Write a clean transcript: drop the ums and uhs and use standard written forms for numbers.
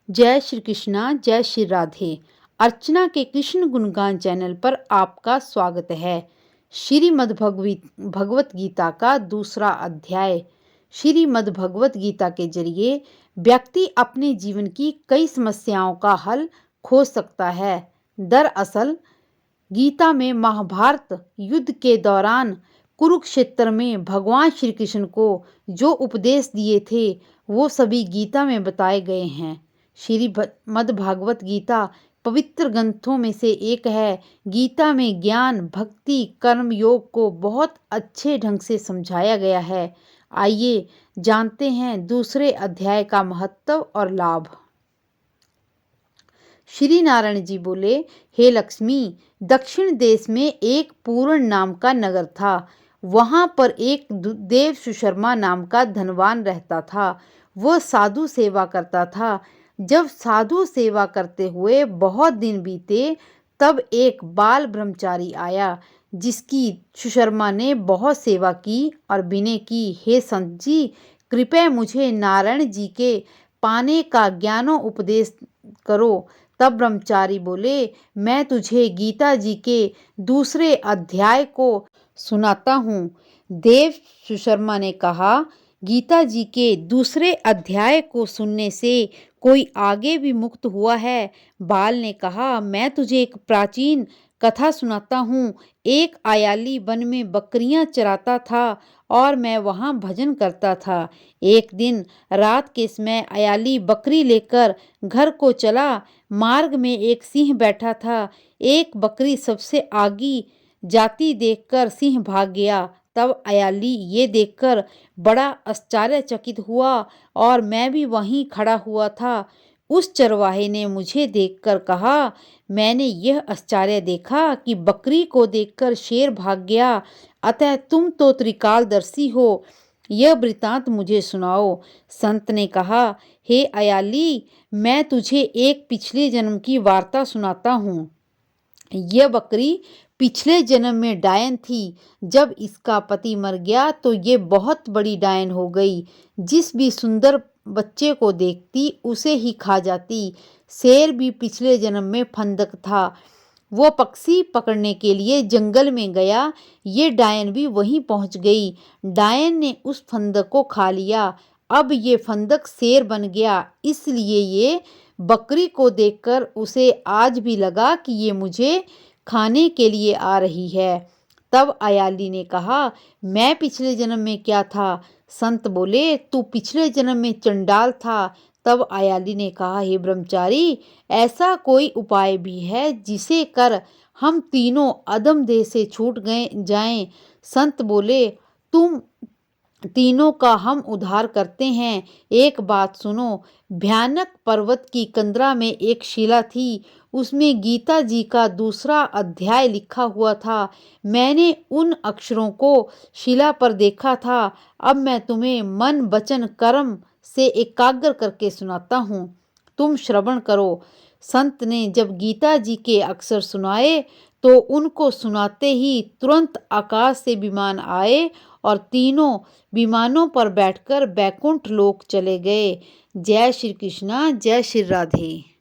जय श्री कृष्णा, जय श्री राधे। अर्चना के कृष्ण गुणगान चैनल पर आपका स्वागत है। श्रीमद् भगवत गीता का दूसरा अध्याय। श्रीमद् भगवत गीता के जरिए व्यक्ति अपने जीवन की कई समस्याओं का हल खोज सकता है। दरअसल गीता में महाभारत युद्ध के दौरान कुरुक्षेत्र में भगवान श्री कृष्ण को जो उपदेश दिए थे वो सभी गीता में बताए गए हैं। श्रीमद् भागवत गीता पवित्र ग्रंथों में से एक है। गीता में ज्ञान, भक्ति, कर्म योग को बहुत अच्छे ढंग से समझाया गया है। आइए जानते हैं दूसरे अध्याय का महत्व और लाभ। श्री नारायण जी बोले, हे लक्ष्मी, दक्षिण देश में एक पूर्ण नाम का नगर था। वहां पर एक देव सुशर्मा नाम का धनवान रहता था। वह साधु सेवा करता था। जब साधु सेवा करते हुए बहुत दिन बीते तब एक बाल ब्रह्मचारी आया जिसकी सुशर्मा ने बहुत सेवा की और विनय की, हे संत जी, कृपया मुझे नारायण जी के पाने का ज्ञानो उपदेश करो। तब ब्रह्मचारी बोले, मैं तुझे गीता जी के दूसरे अध्याय को सुनाता हूँ। देव सुशर्मा ने कहा, गीता जी के दूसरे अध्याय को सुनने से कोई आगे भी मुक्त हुआ है? बाल ने कहा, मैं तुझे एक प्राचीन कथा सुनाता हूँ। एक आयाली वन में बकरियां चराता था और मैं वहां भजन करता था। एक दिन रात के समय आयाली बकरी लेकर घर को चला। मार्ग में एक सिंह बैठा था। एक बकरी सबसे आगे जाती देखकर सिंह भाग गया। तब आयाली ये देखकर बड़ा आश्चर्यचकित हुआ और मैं भी वहीं खड़ा हुआ था। उस चरवाहे ने मुझे देखकर कहा, मैंने यह आश्चर्य देखा कि बकरी को देखकर शेर भाग गया, अतः तुम तो त्रिकालदर्शी हो, यह वृतांत मुझे सुनाओ। संत ने कहा, हे आयाली, मैं तुझे एक पिछले जन्म की वार्ता सुनाता हूँ। यह बकरी पिछले जन्म में डायन थी। जब इसका पति मर गया तो ये बहुत बड़ी डायन हो गई। जिस भी सुंदर बच्चे को देखती उसे ही खा जाती। शेर भी पिछले जन्म में फंदक था। वो पक्षी पकड़ने के लिए जंगल में गया। ये डायन भी वहीं पहुंच गई। डायन ने उस फंदक को खा लिया। अब ये फंदक शेर बन गया। इसलिए ये बकरी को देखकर उसे आज भी लगा कि ये मुझे खाने के लिए आ रही है। तब आयाली ने कहा, मैं पिछले जन्म में क्या था? संत बोले, तू पिछले जन्म में चंडाल था। तब आयाली ने कहा, हे ब्रह्मचारी, ऐसा कोई उपाय भी है जिसे कर हम तीनों अधम देह से छूट गए जाएं? संत बोले, तुम तीनों का हम उद्धार करते हैं। एक बात सुनो। भयानक पर्वत की कंदरा में एक शिला थी। उसमें गीता जी का दूसरा अध्याय लिखा हुआ था। मैंने उन अक्षरों को शिला पर देखा था। अब मैं तुम्हें मन, वचन, कर्म से एकाग्र करके सुनाता हूँ। तुम श्रवण करो। संत ने जब गीता जी के अक्षर सुनाए तो उनको सुनाते ही तुरंत आकाश से विमान आए और तीनों विमानों पर बैठकर बैकुंठ लोक चले गए। जय श्री कृष्णा, जय श्री राधे।